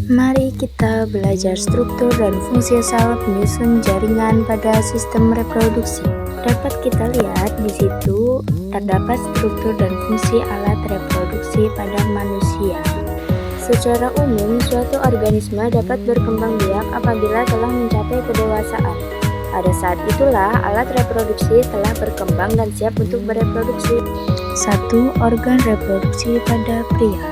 Mari kita belajar struktur dan fungsi sel penyusun jaringan pada sistem reproduksi. Dapat kita lihat di situ terdapat struktur dan fungsi alat reproduksi pada manusia. Secara umum, suatu organisme dapat berkembang biak apabila telah mencapai kedewasaan. Pada saat itulah alat reproduksi telah berkembang dan siap untuk bereproduksi. 1. Organ reproduksi pada pria.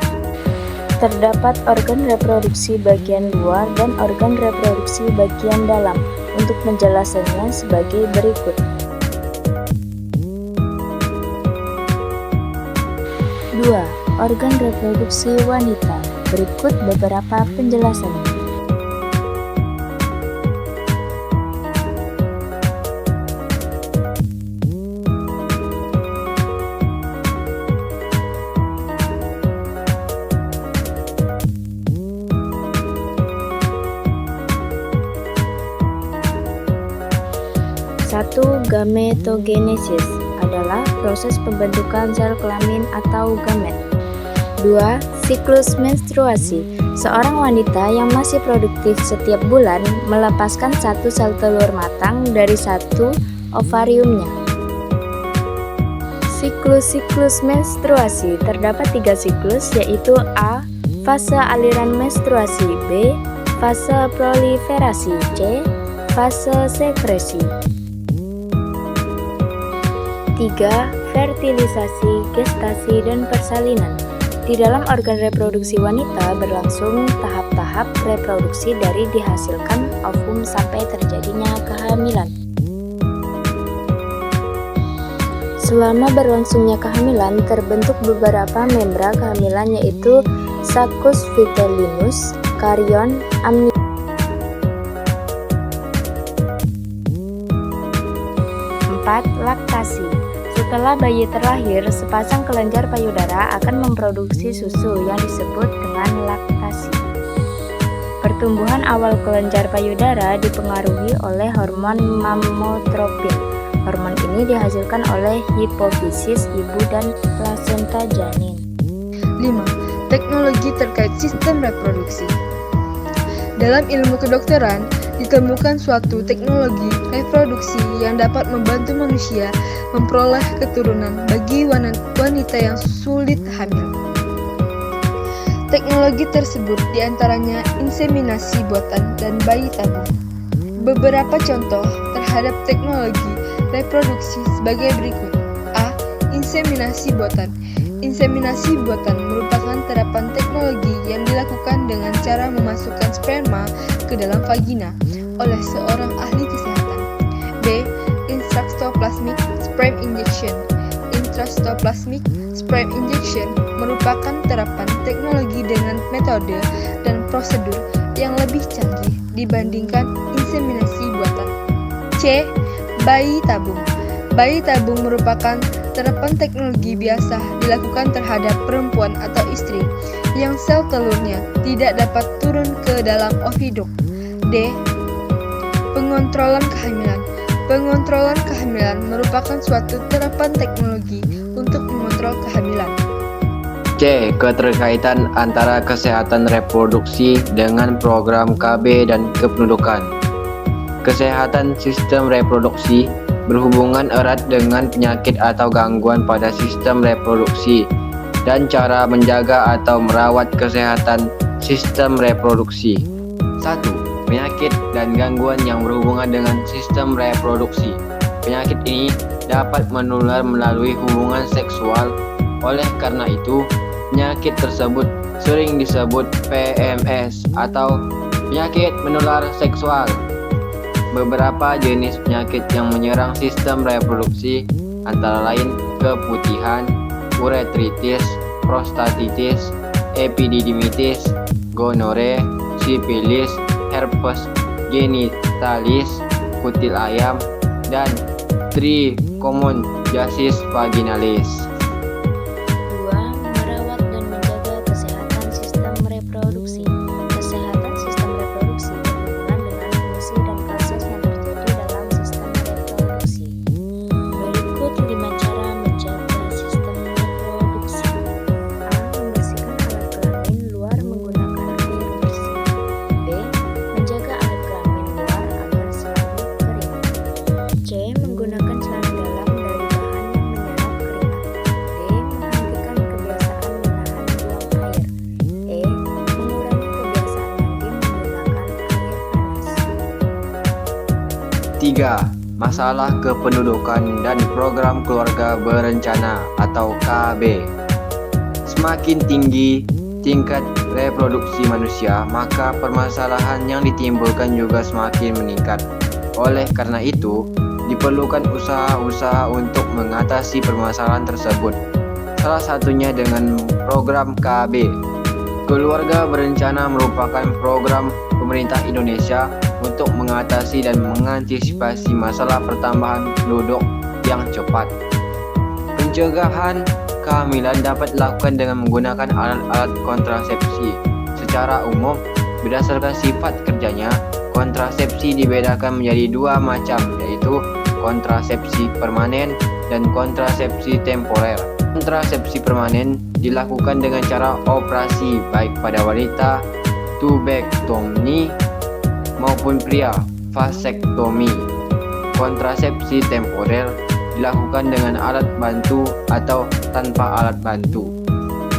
Terdapat organ reproduksi bagian luar dan organ reproduksi bagian dalam. Untuk penjelasannya sebagai berikut. 2. Organ reproduksi wanita. Berikut beberapa penjelasannya. Satu, gametogenesis adalah proses pembentukan sel kelamin atau gamet. 2. Siklus menstruasi. Seorang wanita yang masih produktif setiap bulan melepaskan satu sel telur matang dari satu ovariumnya. Siklus menstruasi terdapat 3 siklus, yaitu A. Fase aliran menstruasi, B. Fase proliferasi, C. Fase sekresi. 3. Fertilisasi, gestasi, dan persalinan. Di dalam organ reproduksi wanita berlangsung tahap-tahap reproduksi dari dihasilkan ovum sampai terjadinya kehamilan. Selama berlangsungnya kehamilan, terbentuk beberapa membra kehamilan, yaitu saccus vitellinus, karion, amnion. 4. Laktasi. Setelah bayi terlahir, sepasang kelenjar payudara akan memproduksi susu yang disebut dengan laktasi. Pertumbuhan awal kelenjar payudara dipengaruhi oleh hormon mammotropin. Hormon ini dihasilkan oleh hipofisis ibu dan plasenta janin. 5. Teknologi terkait sistem reproduksi. Dalam ilmu kedokteran, ditemukan suatu teknologi reproduksi yang dapat membantu manusia memperoleh keturunan bagi wanita yang sulit hamil. Teknologi tersebut diantaranya inseminasi buatan dan bayi tabung. Beberapa contoh terhadap teknologi reproduksi sebagai berikut. A. Inseminasi buatan. Inseminasi buatan merupakan terapan teknologi yang dilakukan dengan cara memasukkan sperma ke dalam vagina oleh seorang ahli kesehatan. B. Intrastoplasmic sperm injection. Intrastoplasmic sperm injection merupakan terapan teknologi dengan metode dan prosedur yang lebih canggih dibandingkan inseminasi buatan. C. Bayi tabung. Bayi tabung merupakan terapan teknologi biasa dilakukan terhadap perempuan atau istri yang sel telurnya tidak dapat turun ke dalam oviduk. D. Pengontrolan kehamilan. Pengontrolan kehamilan merupakan suatu terapan teknologi untuk mengontrol kehamilan. C. Keterkaitan antara kesehatan reproduksi dengan program KB dan kependudukan. Kesehatan sistem reproduksi berhubungan erat dengan penyakit atau gangguan pada sistem reproduksi dan cara menjaga atau merawat kesehatan sistem reproduksi. 1. Penyakit dan gangguan yang berhubungan dengan sistem reproduksi. Penyakit ini dapat menular melalui hubungan seksual. Oleh karena itu, penyakit tersebut sering disebut PMS atau penyakit menular seksual. Beberapa jenis penyakit yang menyerang sistem reproduksi antara lain keputihan, uretritis, prostatitis, epididymitis, gonore, sifilis, herpes genitalis, kutil ayam, dan trichomoniasis vaginalis. 2. Merawat dan menjaga kesehatan sistem reproduksi. Kesehatan sistem reproduksi berhubungan dengan fungsi dan proses yang terjadi dalam sistem reproduksi. Berikut 5 cara menjaga sistem reproduksi. A. Membersihkan alat kelamin luar menggunakan air bersih. 3. Masalah kependudukan dan program keluarga berencana atau KB. Semakin tinggi tingkat reproduksi manusia, maka permasalahan yang ditimbulkan juga semakin meningkat. Oleh karena itu, diperlukan usaha-usaha untuk mengatasi permasalahan tersebut. Salah satunya dengan program KB. Keluarga berencana merupakan program pemerintah Indonesia untuk mengatasi dan mengantisipasi masalah pertambahan penduduk yang cepat. Pencegahan kehamilan dapat dilakukan dengan menggunakan alat-alat kontrasepsi. Secara umum, berdasarkan sifat kerjanya, kontrasepsi dibedakan menjadi dua macam, yaitu kontrasepsi permanen dan kontrasepsi temporer. Kontrasepsi permanen dilakukan dengan cara operasi baik pada wanita tubektomi maupun pria vasektomi. Kontrasepsi temporer dilakukan dengan alat bantu atau tanpa alat bantu.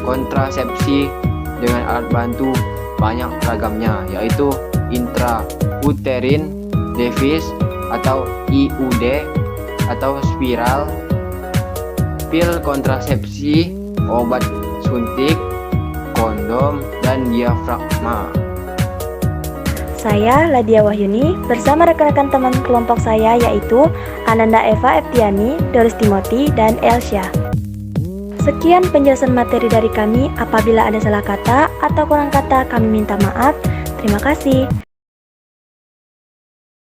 Kontrasepsi dengan alat bantu banyak ragamnya, yaitu intrauterin device atau IUD atau spiral, pil kontrasepsi, obat suntik, kondom, dan diafragma. Saya Ladia Wahyuni bersama rekan-rekan teman kelompok saya yaitu Ananda Eva Eptiani, Doris Timothy, dan Elsya. Sekian penjelasan materi dari kami. Apabila ada salah kata atau kurang kata, kami minta maaf. Terima kasih.